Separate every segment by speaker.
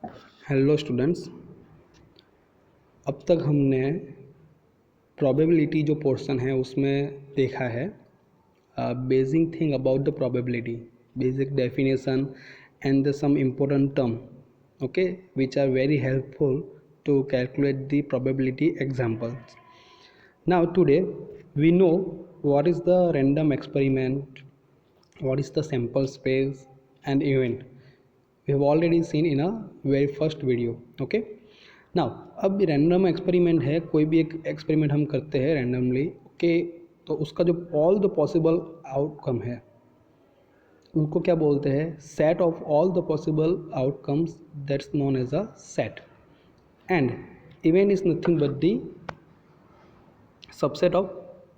Speaker 1: Hello students. अब तक हमने प्रोबेबिलिटी जो पोर्शन है उसमें देखा है basic thing about the probability, basic definition and the some important term, okay, which are very helpful to calculate the probability examples. Now today we know what is the random experiment, what is the sample space and event. We have already seen in a very first video. Okay, now अब random experiment है, कोई भी एक experiment हम करते हैं randomly, okay, तो उसका जो ऑल द पॉसिबल आउटकम है उनको क्या बोलते हैं? Set of all the possible outcomes, that's known as a set. And event is nothing but the subset of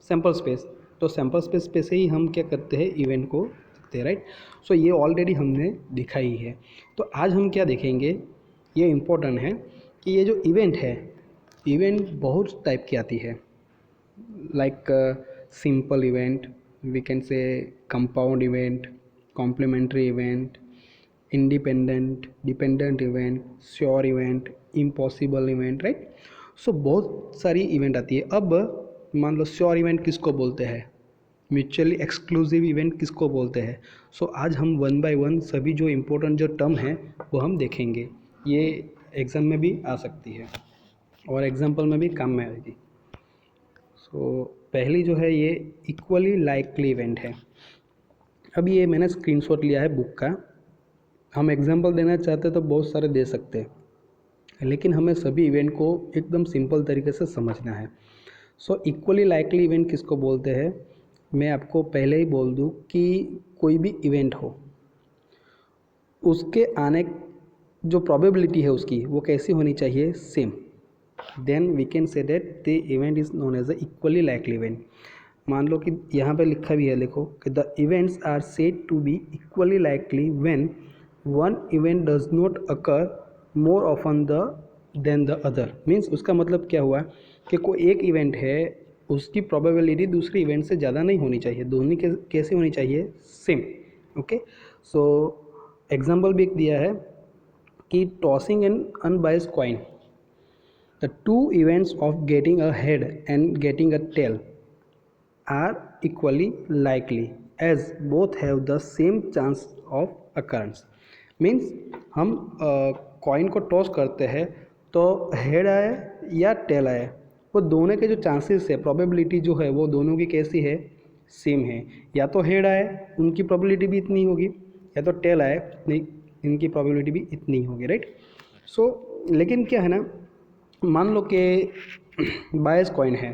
Speaker 1: sample space. तो सैम्पल स्पेस पे से ही हम क्या करते हैं? इवेंट को देखते हैं, राइट. सो ये ऑलरेडी हमने दिखा ही है. तो आज हम क्या देखेंगे, ये इम्पोर्टेंट है कि ये जो इवेंट है, इवेंट बहुत टाइप की आती है. Like simple event, we can say compound event, complementary event, independent, dependent event, sure event, impossible event, right. So बहुत सारी इवेंट आती है. अब मान लो श्योर इवेंट किसको बोलते हैं, म्यूचुअली एक्सक्लूसिव इवेंट किसको बोलते हैं. सो आज हम वन बाय वन सभी जो इम्पोर्टेंट जो टर्म हैं वो हम देखेंगे. ये एग्ज़ाम में भी आ सकती है और एग्जाम्पल में भी काम में आएगी. सो पहली जो है ये इक्वली लाइकली इवेंट है. अब ये मैंने स्क्रीनशॉट लिया है बुक का. हम एग्जाम्पल देना चाहते तो बहुत सारे दे सकते हैं, लेकिन हमें सभी इवेंट को एकदम सिंपल तरीके से समझना है. सो इक्वली लाइकली इवेंट किसको बोलते हैं, मैं आपको पहले ही बोल दूं कि कोई भी इवेंट हो उसके आने जो प्रोबेबिलिटी है उसकी वो कैसी होनी चाहिए? Same. Then we can say that the event is known as a equally likely event. मान लो कि यहाँ पे लिखा भी है, देखो कि the events are said to be equally likely when one event does not occur more often the than the other. Means उसका मतलब क्या हुआ कि कोई एक इवेंट है उसकी प्रोबेबिलिटी दूसरे इवेंट से ज़्यादा नहीं होनी चाहिए, दोनों के कैसे होनी चाहिए? सेम. ओके, सो एग्जाम्पल भी एक दिया है कि tossing an unbiased coin, the two events of getting a head and getting a tail are equally likely as both have the same chance of occurrence. Means हम coin को toss करते हैं तो हेड आए या टेल आए, वो दोनों के जो चांसेस है, प्रोबेबिलिटी जो है वो दोनों की कैसी है? सेम है. या तो हेड आए उनकी प्रोबेबिलिटी भी इतनी होगी, या तो टेल आए नहीं इनकी प्रोबेबिलिटी भी इतनी होगी, राइट. सो लेकिन क्या है ना, मान लो कि बायस कॉइन है,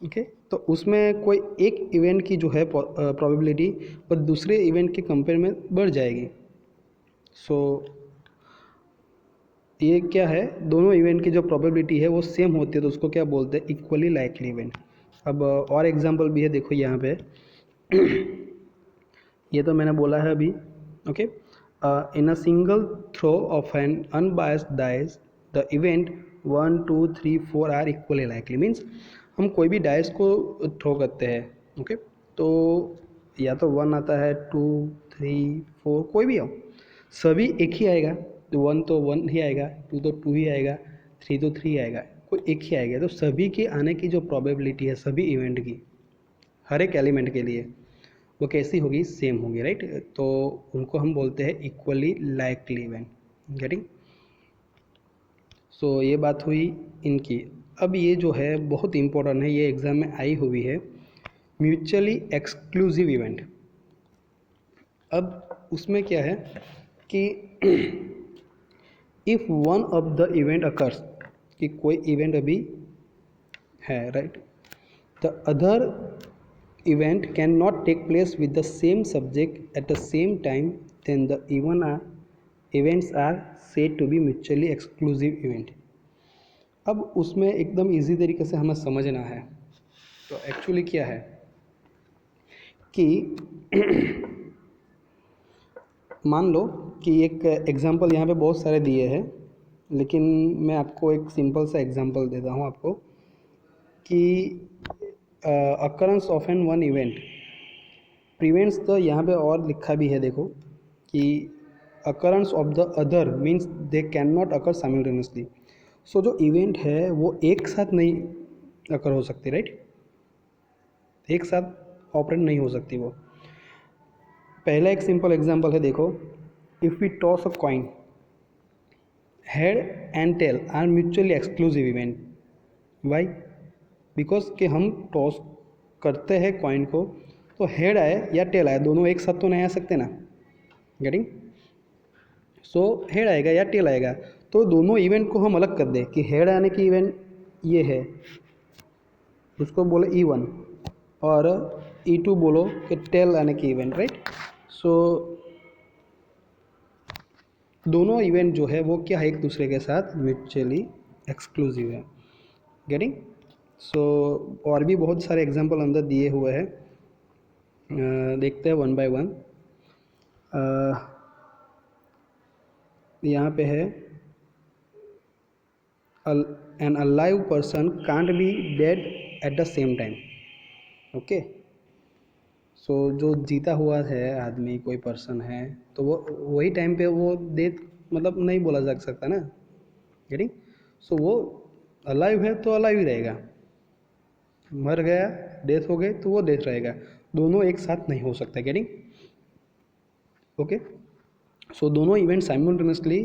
Speaker 1: ओके, तो उसमें कोई एक इवेंट की जो है प्रोबेबिलिटी वो दूसरे इवेंट के कंपेयर में बढ़ जाएगी. सो ये क्या है, दोनों इवेंट की जो प्रोबेबिलिटी है वो सेम होती है, तो उसको क्या बोलते हैं? Equally likely event. अब और एग्जांपल भी है, देखो यहाँ पे ये तो मैंने बोला है अभी. Okay, in a single throw of an unbiased dice the event 1 2 3 4 are equally likely. Means हम कोई भी डाइस को थ्रो करते हैं, ओके, तो या तो 1 आता है, 2 3 4 कोई भी हो, सभी एक ही आएगा. तो 1 तो 1 ही आएगा, 2 तो 2 ही आएगा, 3 तो 3 आएगा, कोई एक ही आएगा. तो सभी के आने की जो प्रोबेबिलिटी है सभी इवेंट की, हर एक एलिमेंट के लिए, वो कैसी होगी? सेम होगी, राइट. तो उनको हम बोलते हैं इक्वली लाइकली इवेंट. गेटिंग? सो ये बात हुई इनकी. अब ये जो है बहुत इम्पोर्टेंट है, ये एग्ज़ाम में आई हुई है, म्यूचुअली एक्सक्लूसिव इवेंट. अब उसमें क्या है कि if one of the event occurs, कि कोई इवेंट अभी है, right, the other event cannot take place with the same subject at the same time, then the events are said to be mutually exclusive event. अब उसमें एकदम easy तरीके से हमें समझना है. तो एक्चुअली क्या है कि मान लो कि एक एग्जांपल यहाँ पे बहुत सारे दिए हैं, लेकिन मैं आपको एक सिंपल सा एग्जांपल देता हूँ आपको कि occurrence of an one event prevents the, यहाँ पे और लिखा भी है देखो कि occurrence of the other means they cannot occur simultaneously. सो जो इवेंट है वो एक साथ नहीं अकर हो सकती, राइट, एक साथ ऑपरेट नहीं हो सकती वो. पहला एक सिंपल एग्जांपल है, देखो, if we toss a coin, head and tail are mutually exclusive event. Why? Because कि हम टॉस करते हैं कॉइन को, तो हेड आए या टेल आए, दोनों एक साथ तो नहीं आ सकते ना. गेटिंग? सो हेड आएगा या टेल आएगा, तो दोनों इवेंट को हम अलग कर दें कि हेड आने की इवेंट ये है, उसको बोले E1, और E2 बोलो कि टेल आने की इवेंट, राइट. सो दोनों इवेंट जो है वो क्या है, एक दूसरे के साथ म्यूचुअली एक्सक्लूसिव है. गेटिंग? सो और भी बहुत सारे एग्जांपल अंदर दिए हुए हैं, देखते हैं वन बाय वन. यहाँ पे है an alive person can't be dead at the same time. Okay. So जो जीता हुआ है आदमी, कोई पर्सन है, तो वो वही टाइम पे वो डेथ मतलब नहीं बोला जा सकता ना. गेटिंग? सो वो अलाइव है तो अलाइव ही रहेगा, मर गया, डेथ हो गई तो वो डेथ रहेगा, दोनों एक साथ नहीं हो सकता. गेटिंग? ओके. सो दोनों इवेंट साइमल्टेनियसली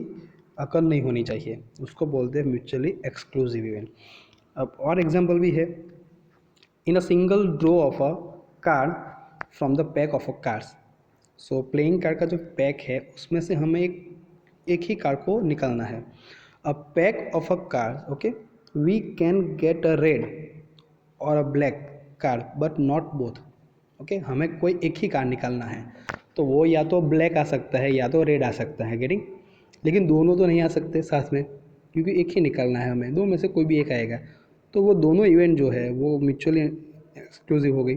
Speaker 1: अकर नहीं होनी चाहिए, उसको बोलते हैं म्यूचुअली एक्सक्लूसिव इवेंट. अब और एग्जांपल भी है, in a single draw of a card from the pack of a cards. So playing card का जो पैक है उसमें से हमें एक ही कार्ड को निकालना है. A pack of a card, okay, we can get a red और a black card but not both. Okay, हमें कोई एक ही कार्ड निकालना है, तो वो या तो ब्लैक आ सकता है या तो रेड आ सकता है. गेटिंग? लेकिन दोनों तो नहीं आ सकते साथ में, क्योंकि एक ही निकालना है हमें, दो में से कोई भी एक आएगा, तो वो दोनों इवेंट जो है वो म्यूचुअली एक्सक्लूसिव हो गई.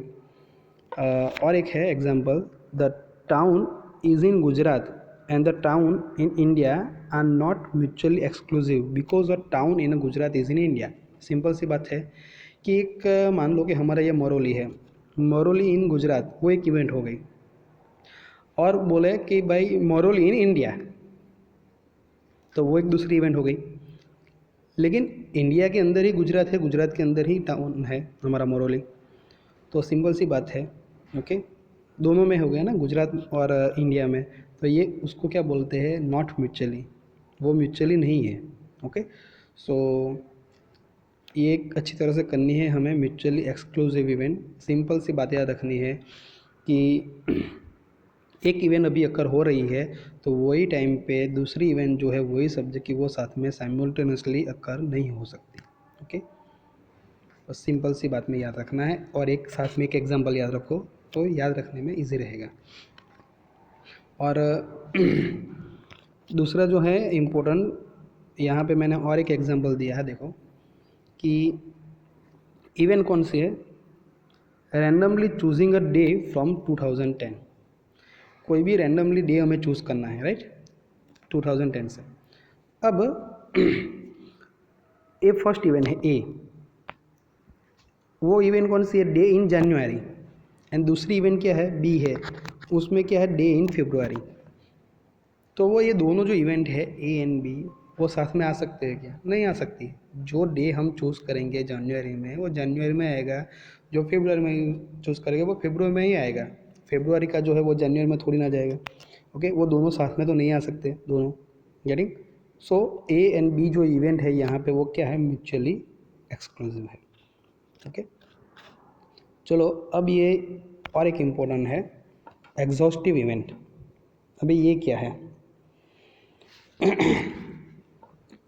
Speaker 1: और एक है example, the town is in Gujarat and the town in India are not mutually exclusive because the town in Gujarat is in India. Simple सी बात है कि एक मान लो कि हमारा ये मरौली है, मरौली इन गुजरात, वो एक इवेंट हो गई, और बोले कि भाई मरौली इन इंडिया, तो वो एक दूसरी इवेंट हो गई. लेकिन इंडिया के अंदर ही गुजरात है, गुजरात के अंदर ही टाउन है हमारा मरौली, तो सिंपल सी बात है. ओके, दोनों में हो गया ना, गुजरात और इंडिया में, तो ये उसको क्या बोलते हैं, नॉट म्यूचुअली, वो म्यूचुअली नहीं है. ओके. सो ये एक अच्छी तरह से करनी है हमें म्यूचुअली एक्सक्लूसिव इवेंट. सिंपल सी बात याद रखनी है कि एक इवेंट अभी अकर हो रही है, तो वही टाइम पे दूसरी इवेंट जो है वही सब्जेक्ट की वो साथ में साइमल्टेनियसली अकर नहीं हो सकती. ओके, बस सिंपल सी बात में याद रखना है, और एक साथ में एक एग्जांपल याद रखो तो याद रखने में इजी रहेगा. और दूसरा जो है इम्पोर्टेंट, यहाँ पे मैंने और एक एग्जांपल दिया है, देखो कि इवेंट कौन सी है, randomly choosing a day from 2010. कोई भी रैंडमली डे हमें चूज़ करना है, राइट, 2010 से. अब ए फर्स्ट इवेंट है ए, वो इवेंट कौन सी है, डे इन जनवरी. एंड दूसरी इवेंट क्या है, बी है, उसमें क्या है, डे इन फरवरी. तो वो ये दोनों जो इवेंट है ए एंड बी, वो साथ में आ सकते हैं क्या, नहीं आ सकती. जो डे हम चूज़ करेंगे जनवरी में वो जनवरी में आएगा, जो फरवरी में चूज़ करेंगे वो फरवरी में ही आएगा, फरवरी का जो है वो जनवरी में थोड़ी ना जाएगा. ओके, वो दोनों साथ में तो नहीं आ सकते दोनों. Getting? So A and B जो इवेंट है यहाँ पे वो क्या है, म्यूचुअली एक्सक्लूसिव है. ओके, चलो अब ये और एक इम्पोर्टेंट है, एग्जॉस्टिव इवेंट. अभी ये क्या है,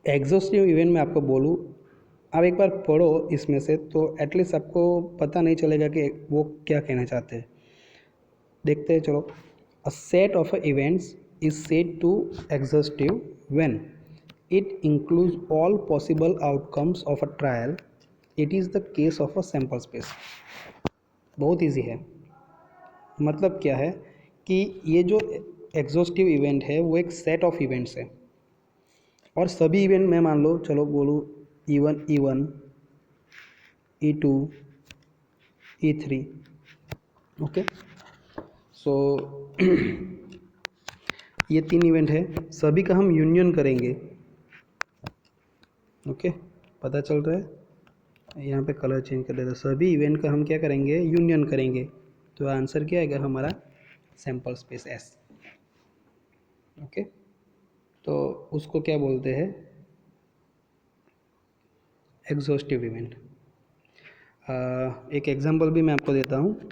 Speaker 1: एग्जॉस्टिव इवेंट में आपको बोलूँ, आप एक बार पढ़ो इसमें से तो एटलीस्ट आपको पता नहीं चलेगा कि वो क्या कहना चाहते हैं. देखते हैं, चलो. A set of events is said to exhaustive when it includes all possible outcomes of a trial. It is the case of a sample space. बहुत इजी है. मतलब क्या है कि ये जो एग्जॉस्टिव इवेंट है वो एक सेट ऑफ इवेंट्स है, और सभी इवेंट मैं मान लो, चलो बोलूँ E1, E2, E3. ओके. सो ये 3 इवेंट है, सभी का हम यूनियन करेंगे। ओके, पता चल रहा है? यहाँ पे कलर चेंज कर देते हैं। सभी इवेंट का हम क्या करेंगे? यूनियन करेंगे। तो आंसर क्या आएगा हमारा? Sample space S. ओके, तो उसको क्या बोलते हैं? Exhaustive event. एक एग्जांपल भी मैं आपको देता हूँ।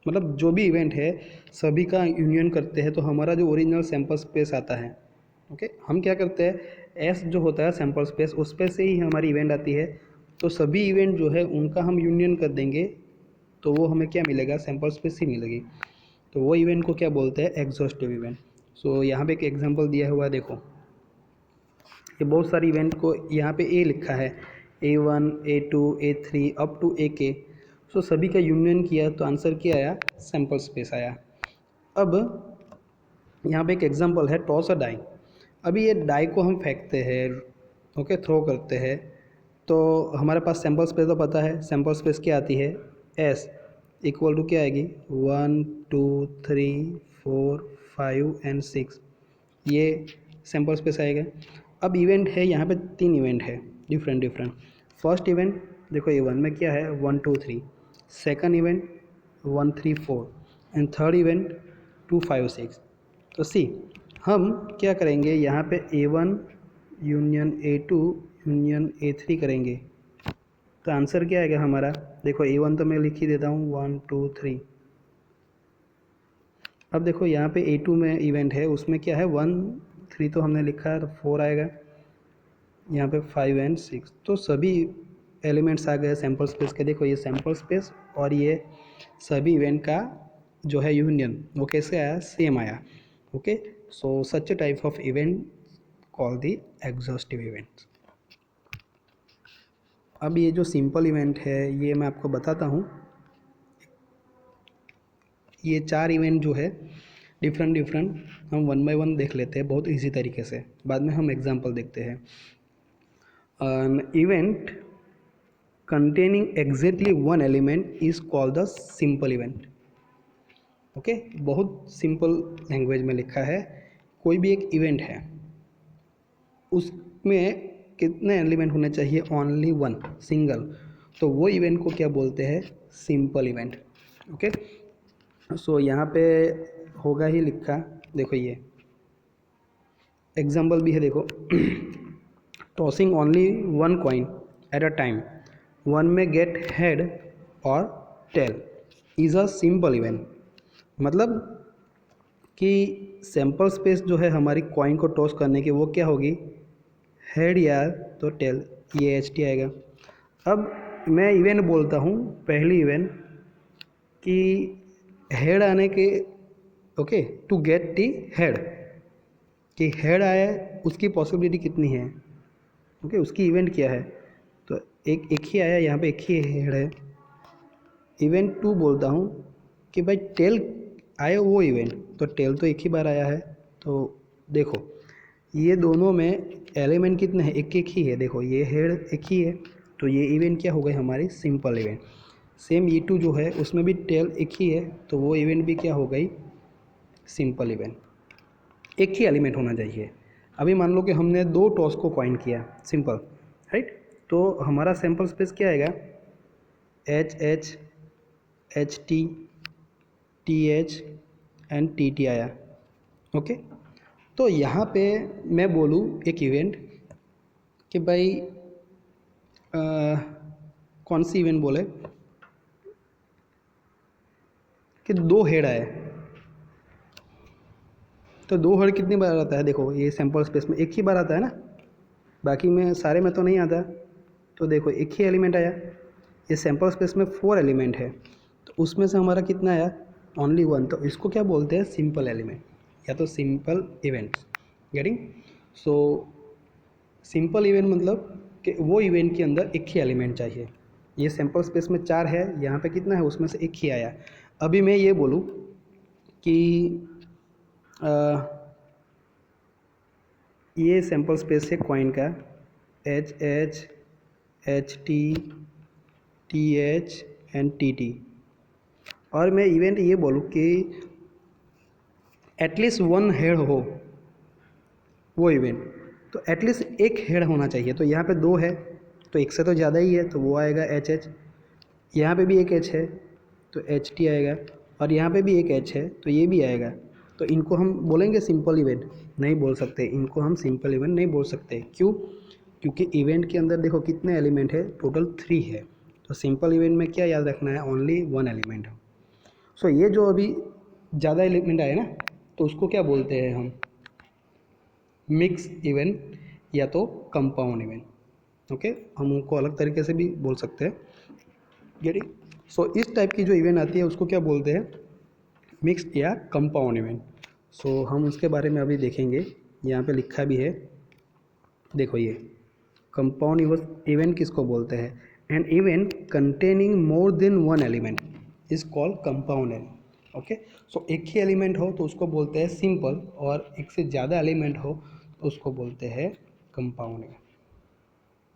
Speaker 1: मतलब जो भी इवेंट है सभी का यूनियन करते हैं तो हमारा जो ओरिजिनल सैंपल स्पेस आता है। ओके, हम क्या करते हैं, एस जो होता है सैंपल स्पेस, उस पे से ही हमारी इवेंट आती है। तो सभी इवेंट जो है उनका हम यूनियन कर देंगे तो वो हमें क्या मिलेगा? सैंपल स्पेस ही मिलेगी। तो वो इवेंट को क्या बोलते हैं? Exhaustive event. सो यहाँ पे एक एग्जांपल दिया हुआ है, देखो ये बहुत सारी इवेंट को यहाँ पे ए लिखा है, A1 A2 A3 up to AK। सो सभी का यूनियन किया तो आंसर क्या आया? सैंपल स्पेस आया। अब यहाँ पे एक एग्जांपल है, टॉस अ डाई। अभी ये डाई को हम फेंकते हैं, ओके, थ्रो करते हैं, तो हमारे पास सैंपल स्पेस तो पता है, सैंपल स्पेस क्या आती है? एस इक्वल टू क्या आएगी? 1 2 3 4 5 एंड 6, ये सैंपल स्पेस आएगा। अब इवेंट है यहाँ पे 3 इवेंट है डिफरेंट डिफरेंट। फर्स्ट इवेंट देखो A1 में क्या है? 1 2 3। Second event 1 3 4 and third event 2 5 6। तो सी हम क्या करेंगे? यहाँ पे A1 union A2 union A3 करेंगे तो आंसर क्या आएगा हमारा? देखो A1 तो मैं लिख ही देता हूँ 1 2 3। अब देखो यहाँ पे A2 में इवेंट है, उसमें क्या है? 1 3 तो हमने लिखा है तो 4 आएगा, यहाँ पे 5 एंड 6। तो सभी एलिमेंट्स आ गए सैंपल स्पेस के। देखो ये सैंपल स्पेस और ये सभी इवेंट का जो है यूनियन, वो कैसे आया? सेम आया। Okay, so such type of event call the exhaustive event. अब ये जो सिंपल इवेंट है ये मैं आपको बताता हूँ। ये 4 इवेंट जो है डिफरेंट डिफरेंट हम वन बाय वन देख लेते हैं बहुत इजी तरीके से, बाद में हम एग्जांपल देखते हैं। An event containing exactly one element is called the simple event। Okay, बहुत सिंपल लैंग्वेज में लिखा है। कोई भी एक इवेंट है उसमें कितने एलिमेंट होने चाहिए? Only one, single. तो वो इवेंट को क्या बोलते हैं? Simple event. ओके, सो यहाँ पे होगा ही लिखा, देखो ये एग्जाम्पल भी है, देखो tossing only one coin at a time, one में गेट हेड और tail is a simple event. मतलब कि सैंपल स्पेस जो है हमारी कॉइन को टॉस करने की, वो क्या होगी? हेड या तो टेल, ये HT आएगा। अब मैं इवेंट बोलता हूँ, पहली इवेंट कि हेड आने के, okay, to get the head, कि हेड आए उसकी पॉसिबिलिटी कितनी है? ओके, उसकी इवेंट क्या है? तो एक ही आया, यहाँ पे एक ही हेड है। इवेंट 2 बोलता हूँ कि भाई टेल आए वो इवेंट, तो टेल तो एक ही बार आया है। तो देखो ये दोनों में एलिमेंट कितने हैं? एक एक ही है। देखो ये हेड एक ही है, तो ये इवेंट क्या हो गई हमारी? Simple event. सेम E2 जो है उसमें भी टेल एक ही है, तो वो इवेंट भी क्या हो गई? Simple event. एक ही एलिमेंट होना चाहिए। अभी मान लो कि हमने 2 टॉस को कॉइन किया, सिंपल, राइट? तो हमारा सैंपल स्पेस क्या आएगा? HH HT TH and TT आया। ओके, तो यहाँ पे मैं बोलूँ एक इवेंट कि भाई कौन सी इवेंट बोले कि 2 हेड आए, तो 2 हेड कितनी बार आता है? देखो ये सैंपल स्पेस में एक ही बार आता है ना, बाकी में सारे में तो नहीं आता। तो देखो एक ही एलिमेंट आया, ये सैंपल स्पेस में 4 एलिमेंट है, तो उसमें से हमारा कितना आया? ओनली 1। तो इसको क्या बोलते हैं? सिंपल एलिमेंट या तो simple events. Getting? So simple event मतलब कि वो इवेंट के अंदर एक ही एलिमेंट चाहिए। ये सैंपल स्पेस में 4 है, यहाँ पे कितना है? उसमें से एक ही आया। अभी मैं ये बोलूँ कि ये सैंपल स्पेस है कॉइन का, HH HT TH and TT, और मैं इवेंट ये बोलूँ कि एटलीस्ट वन हेड हो वो इवेंट, तो एटलीस्ट एक हेड होना चाहिए। तो यहाँ पे 2 है तो एक से तो ज़्यादा ही है, तो वो आएगा एच एच। यहाँ पे भी एक एच है तो एच टी आएगा, और यहाँ पे भी एक एच है तो ये भी आएगा। तो इनको हम बोलेंगे सिंपल इवेंट? नहीं बोल सकते, इनको हम सिंपल इवेंट नहीं बोल सकते। क्यों? क्योंकि इवेंट के अंदर देखो कितने एलिमेंट है, टोटल 3 है। तो सिंपल इवेंट में क्या याद रखना है, ओनली 1 एलिमेंट। सो ये जो अभी ज़्यादा एलिमेंट आए ना, तो उसको क्या बोलते हैं हम, मिक्स इवेंट या तो कंपाउंड इवेंट। ओके, हम उनको अलग तरीके से भी बोल सकते हैं। गेटिंग? सो इस टाइप की जो इवेंट आती है उसको क्या बोलते हैं, मिक्स्ड या कंपाउंड इवेंट। सो हम उसके बारे में अभी देखेंगे। यहाँ पे लिखा भी है, देखो ये कंपाउंड इवेंट किसको बोलते हैं, an event containing more than one element is called compound event. Okay, so एक ही एलिमेंट हो तो उसको बोलते हैं सिंपल, और एक से ज़्यादा एलिमेंट हो तो उसको बोलते हैं कंपाउंड इवेंट।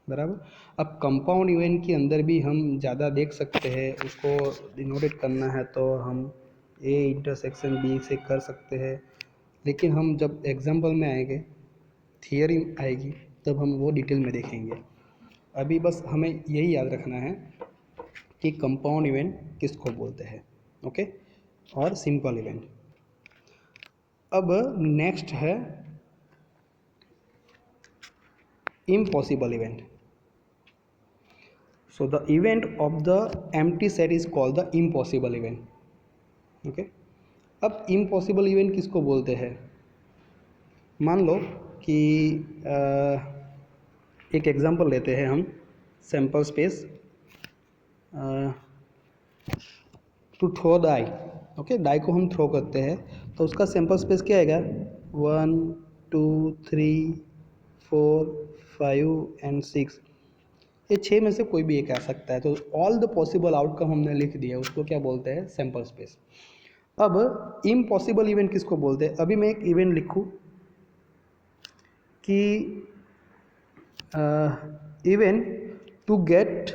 Speaker 1: बराबर। अब कंपाउंड इवेंट के अंदर भी हम ज़्यादा देख सकते हैं, उसको डिनोटेट करना है तो हम ए इंटरसेक्शन बी से कर सकते हैं, लेकिन हम जब एग्जाम्पल में आएंगे, थियरी आएगी, तब हम वो डिटेल में देखेंगे। अभी बस हमें यही याद रखना है कि कंपाउंड इवेंट किसको बोलते हैं। ओके, और सिंपल इवेंट। अब नेक्स्ट है impossible event. So the event of the empty set is called the impossible event. Okay? अब impossible event किसको बोलते हैं? मान लो कि एक एग्जांपल लेते हैं हम, sample space to throw die. Okay, die को हम थ्रो करते हैं तो उसका सैम्पल स्पेस क्या आएगा, 1 2 3 4 5 एंड 6। ये 6 में से कोई भी एक आ सकता है। तो ऑल द पॉसिबल आउटकम हमने लिख दिया, उसको क्या बोलते हैं, सैम्पल स्पेस। अब इम्पॉसिबल इवेंट किसको बोलते हैं? अभी मैं एक इवेंट लिखूं कि event to get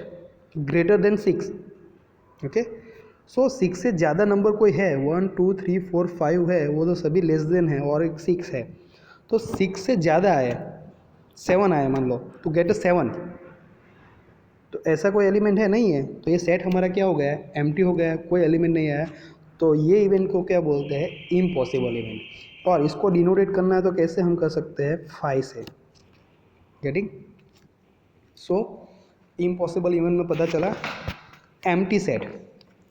Speaker 1: greater than 6। Okay, so 6 से ज़्यादा नंबर कोई है, 1 2 3 4 5 है, वो तो सभी लेस देन है, और एक 6 है। तो 6 से ज़्यादा आए, 7 आए मान लो, टू गेट 7, तो ऐसा कोई एलिमेंट है नहीं है, तो ये सेट हमारा क्या हो गया है, एम्प्टी हो गया है, कोई एलिमेंट नहीं आया। तो ये इवेंट को क्या बोलते हैं, इम्पॉसिबल इवेंट। और इसको डिनोटेट करना है तो कैसे हम कर सकते हैं, 5 से। गेटिंग? सो इम्पॉसिबल इवेंट में पता चला एम्प्टी सेट,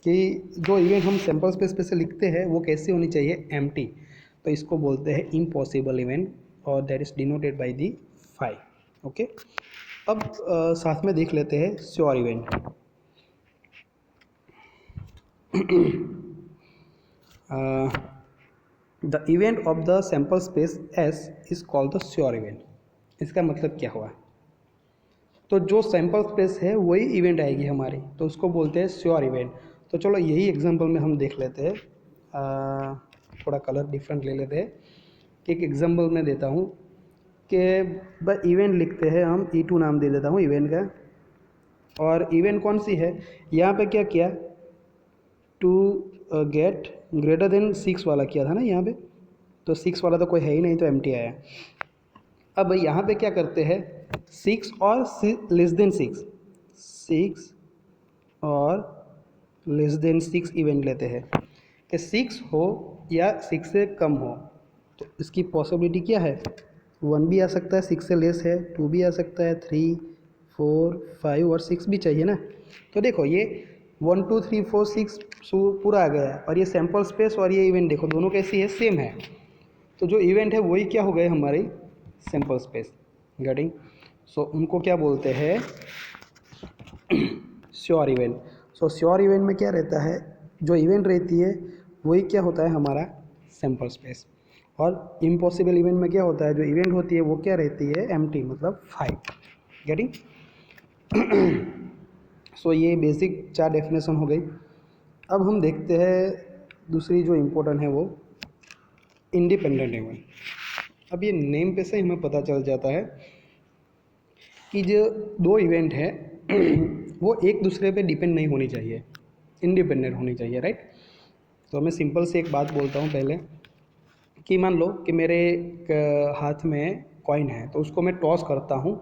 Speaker 1: कि जो इवेंट हम सैम्पल स्पेस पे से लिखते हैं वो कैसी होनी चाहिए, एम्प्टी। तो इसको बोलते हैं इम्पॉसिबल इवेंट, और that is denoted by the 5। Okay, अब साथ में देख लेते हैं sure event. The event of the sample space S is called the sure event. इसका मतलब क्या हुआ, तो जो सैम्पल स्पेस है वही इवेंट आएगी हमारी, तो उसको बोलते हैं श्योर इवेंट। तो चलो यही एग्जांपल में हम देख लेते हैं, थोड़ा कलर डिफरेंट ले लेते हैं। एक एग्जांपल मैं देता हूँ कि बस इवेंट लिखते हैं हम, E2 नाम दे देता हूँ इवेंट का। और इवेंट कौन सी है, यहाँ पे क्या किया, टू गेट ग्रेटर देन 6 वाला किया था ना यहाँ पे, तो 6 वाला तो कोई है ही नहीं, तो एम्प्टी आया। अब यहाँ पे क्या करते हैं, 6 और लेस देन 6, 6 और लेस देन 6 इवेंट लेते हैं कि 6 हो या 6 से कम हो। तो इसकी पॉसिबिलिटी क्या है, 1 भी आ सकता है, 6 से लेस है, 2 भी आ सकता है, 3 4 5 और 6 भी चाहिए ना। तो देखो ये 1 2 3 4 6 पूरा आ गया है, और ये सैम्पल स्पेस और ये इवेंट देखो दोनों कैसी है, सेम है। तो जो इवेंट है वही क्या हो गए हमारे सैम्पल स्पेस। गेटिंग? सो उनको क्या बोलते हैं, sure event. So sure event में क्या रहता है, जो इवेंट रहती है वही क्या होता है हमारा सैम्पल स्पेस। और इम्पॉसिबल इवेंट में क्या होता है, जो इवेंट होती है वो क्या रहती है, एम्प्टी, मतलब 5। गेटिंग? सो ये बेसिक 4 डेफिनेशन हो गई। अब हम देखते हैं दूसरी जो इम्पोर्टेंट है, वो इंडिपेंडेंट इवेंट। अब ये नेम पे से हमें पता चल जाता है कि जो 2 इवेंट है वो एक दूसरे पे डिपेंड नहीं होनी चाहिए, इंडिपेंडेंट होनी चाहिए, राइट। तो मैं सिंपल से एक बात बोलता हूँ पहले, कि मान लो कि मेरे हाथ में कॉइन है, तो उसको मैं टॉस करता हूँ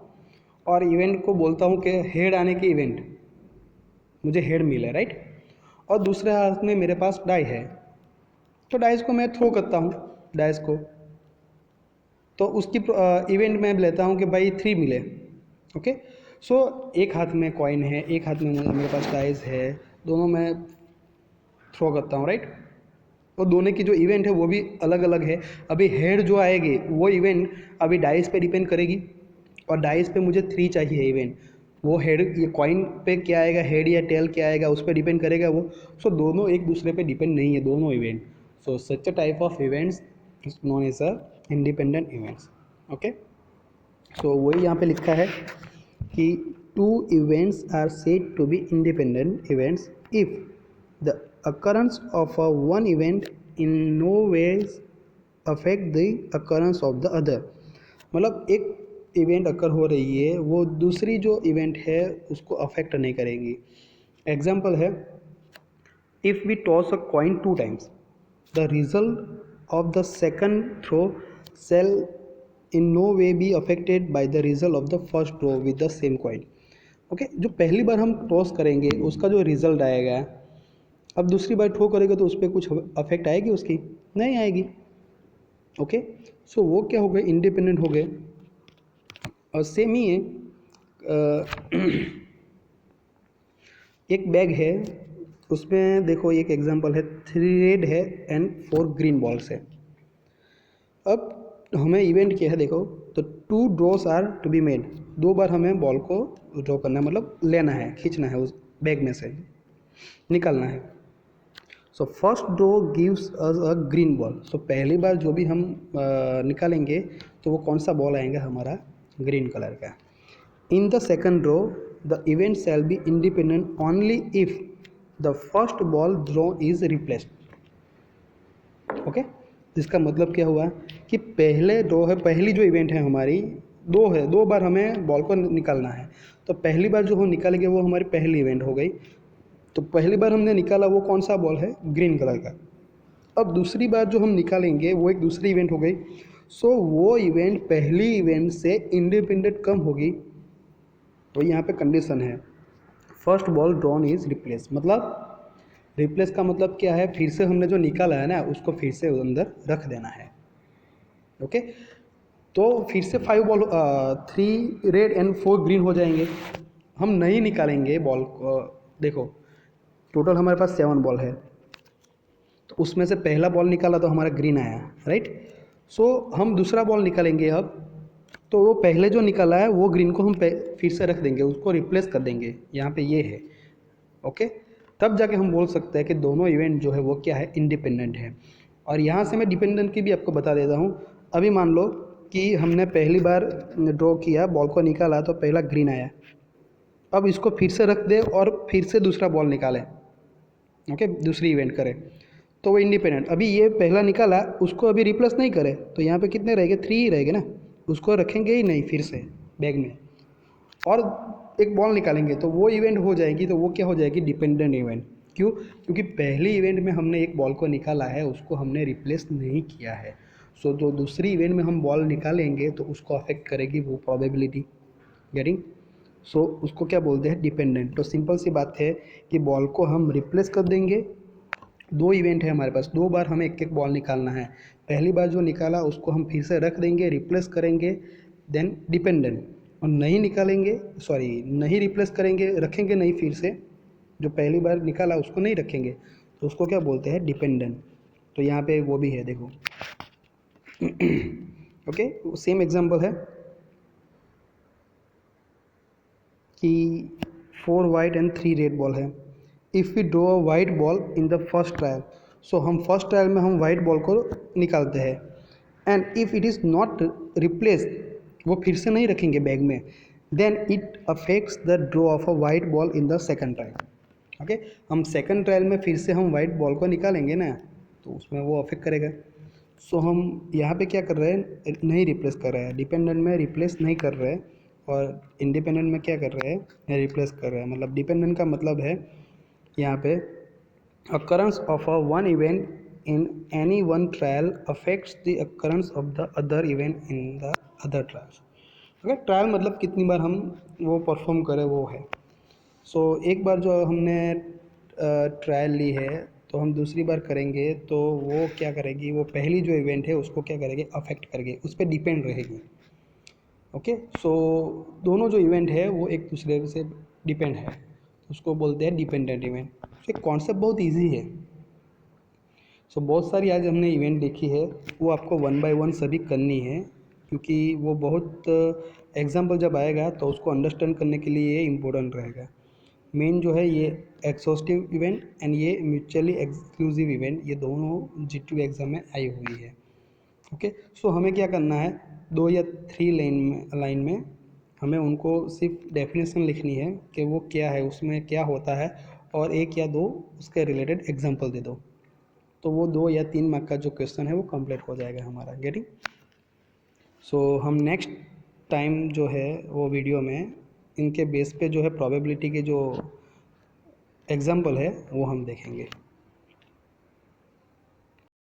Speaker 1: और इवेंट को बोलता हूँ कि हेड आने की इवेंट, मुझे हेड मिला, राइट। और दूसरे हाथ में मेरे पास डाई है, तो डाइस को मैं थ्रो करता हूँ, डाइस को, तो उसकी इवेंट में लेता हूँ कि भाई 3 मिले। ओके, सो एक हाथ में कॉइन है, एक हाथ में मेरे पास डाइस है, दोनों मैं थ्रो करता हूँ, राइट। और दोनों की जो इवेंट है वो भी अलग अलग है। अभी हेड जो आएगी वो इवेंट अभी डाइस पे डिपेंड करेगी, और डाइस पे मुझे 3 चाहिए इवेंट। वो हेड, ये कॉइन पे क्या आएगा, हेड या टेल क्या आएगा, उस पर डिपेंड करेगा वो। सो दोनों एक दूसरे पे डिपेंड नहीं है, दोनों event. So such a type of events is known as a independent events. Okay, so वही यहाँ पे लिखा है कि two events are said to be independent events if the occurrence of a one event in no ways affect the occurrence of the other। मतलब एक event occur हो रही है, वो दूसरी जो इवेंट है उसको अफेक्ट नहीं करेंगी। एग्जाम्पल है, if we toss a coin 2 times, the result of the second throw shall in no way be affected by the result of the first throw with the same coin. Okay, जो पहली बार हम toss करेंगे उसका जो result आएगा, अब दूसरी बार throw करेगा तो उस पर कुछ अफेक्ट आएगी उसकी? नहीं आएगी। ओके, सो वो क्या हो गए, इंडिपेंडेंट हो गए। और सेम ही है, एक बैग है, उसमें देखो एक एग्जांपल है, 3 रेड है एंड 4 ग्रीन बॉल्स है। अब हमें इवेंट क्या है देखो, तो 2 ड्रॉस आर टू बी मेड, 2 बार हमें बॉल को ड्रॉ करना है, मतलब लेना है, खींचना है, उस बैग में से निकालना है। So first draw gives us a green ball. So पहली बार जो भी हम निकालेंगे तो वो कौन सा बॉल आएगा, हमारा ग्रीन कलर का। इन the second draw the event shall be independent only if the first ball draw is replaced. Okay, जिसका मतलब क्या हुआ कि पहले ड्रॉ है, पहली जो इवेंट है हमारी, 2 है, 2 बार हमें बॉल को निकालना है, तो पहली बार जो हम निकालेंगे वो हमारी पहली इवेंट हो गई। तो पहली बार हमने निकाला वो कौन सा बॉल है, ग्रीन कलर का। अब दूसरी बार जो हम निकालेंगे वो एक दूसरी इवेंट हो गई। सो वो इवेंट पहली इवेंट से इंडिपेंडेंट कम होगी। तो यहाँ पे कंडीशन है, first ball drawn is replace, मतलब रिप्लेस का मतलब क्या है, फिर से हमने जो निकाला है ना उसको फिर से अंदर रख देना है। ओके, तो फिर से 5 बॉल, 3 रेड एंड 4 ग्रीन हो जाएंगे। हम नहीं निकालेंगे बॉल को, देखो टोटल हमारे पास 7 बॉल है, तो उसमें से पहला बॉल निकाला तो हमारा ग्रीन आया, राइट। सो हम दूसरा बॉल निकालेंगे अब, तो वो पहले जो निकाला है वो ग्रीन को हम फिर से रख देंगे, उसको रिप्लेस कर देंगे, यहाँ पे ये है। ओके, तब जाके हम बोल सकते हैं कि दोनों इवेंट जो है वो क्या है, इंडिपेंडेंट है। और यहाँ से मैं डिपेंडेंट की भी आपको बता देता हूँ। अभी मान लो कि हमने पहली बार ड्रॉ किया, बॉल को निकाला तो पहला ग्रीन आया, अब इसको फिर से रख दे और फिर से दूसरा बॉल निकालें, ओके, दूसरी इवेंट करें, तो वो इंडिपेंडेंट। अभी ये पहला निकाला, उसको अभी रिप्लेस नहीं करे, तो यहाँ पे कितने रहेंगे, 3 ही रहेंगे ना, उसको रखेंगे ही नहीं फिर से बैग में, और एक बॉल निकालेंगे तो वो इवेंट हो जाएगी, तो वो क्या हो जाएगी, डिपेंडेंट इवेंट। क्यों? क्योंकि पहली इवेंट में हमने एक बॉल को निकाला है, उसको हमने रिप्लेस नहीं किया है। सो जो दूसरी इवेंट में हम बॉल निकालेंगे तो उसको अफेक्ट करेगी वो प्रोबेबिलिटी, गेटिंग। सो उसको क्या बोलते हैं, डिपेंडेंट। तो सिंपल सी बात है कि बॉल को हम रिप्लेस कर देंगे। 2 इवेंट है हमारे पास, 2 बार हमें एक एक बॉल निकालना है। पहली बार जो निकाला उसको हम फिर से रख देंगे, रिप्लेस करेंगे, देन डिपेंडेंट। और नहीं निकालेंगे, सॉरी नहीं रिप्लेस करेंगे, रखेंगे नहीं, फिर से जो पहली बार निकाला उसको नहीं रखेंगे, तो उसको क्या बोलते हैं, डिपेंडेंट। तो यहाँ पे वो भी है देखो। ओके, सेम एग्जांपल है कि 4 वाइट एंड 3 रेड बॉल है। If we draw a white ball in the first trial, so हम फर्स्ट ट्रायल में हम वाइट बॉल को निकालते हैं, and if it is not replaced, वो फिर से नहीं रखेंगे बैग में, then it affects the draw of a white ball in the second trial. Okay, हम सेकंड ट्रायल में फिर से हम वाइट बॉल को निकालेंगे ना, तो उसमें वो अफेक्ट करेगा। सो हम यहाँ पे क्या कर रहे हैं, नहीं रिप्लेस कर रहे हैं, डिपेंडेंट में रिप्लेस नहीं कर रहे हैं, और इंडिपेंडेंट में क्या कर रहे हैं, रिप्लेस कर रहे हैं। मतलब डिपेंडेंट का मतलब है यहाँ पे occurrence of a one event in any one trial affects the occurrence of the other event in the other trials। अगर ट्रायल मतलब कितनी बार हम वो परफॉर्म करें वो है। सो एक बार जो हमने ट्रायल ली है तो हम दूसरी बार करेंगे तो वो क्या करेगी, वो पहली जो इवेंट है उसको क्या करेगी, अफेक्ट करेगी, उस पर डिपेंड रहेगी। ओके, सो दोनों जो इवेंट है वो एक दूसरे से डिपेंड है, उसको बोलते हैं डिपेंडेंट इवेंट। तो कॉन्सेप्ट बहुत इजी है। सो बहुत सारी आज हमने इवेंट देखी है, वो आपको वन बाय वन सभी करनी है, क्योंकि वो बहुत एग्जाम्पल जब आएगा तो उसको अंडरस्टैंड करने के लिए ये इम्पोर्टेंट रहेगा। मेन जो है ये एक्सॉस्टिव इवेंट एंड ये म्यूचुअली एक्सक्लूसिव इवेंट, ये दोनों G2 एग्ज़ाम में आई हुई है। ओके, सो हमें क्या करना है, 2 या 3 लाइन में हमें उनको सिर्फ डेफिनेशन लिखनी है कि वो क्या है, उसमें क्या होता है, और 1 या 2 उसके रिलेटेड एग्जांपल दे दो, तो वो 2 या 3 मार्क का जो क्वेश्चन है वो कंप्लीट हो जाएगा हमारा। गेटिंग? सो हम नेक्स्ट टाइम जो है वो वीडियो में इनके बेस पे जो है प्रोबेबिलिटी के जो एग्जाम्पल है वो हम देखेंगे।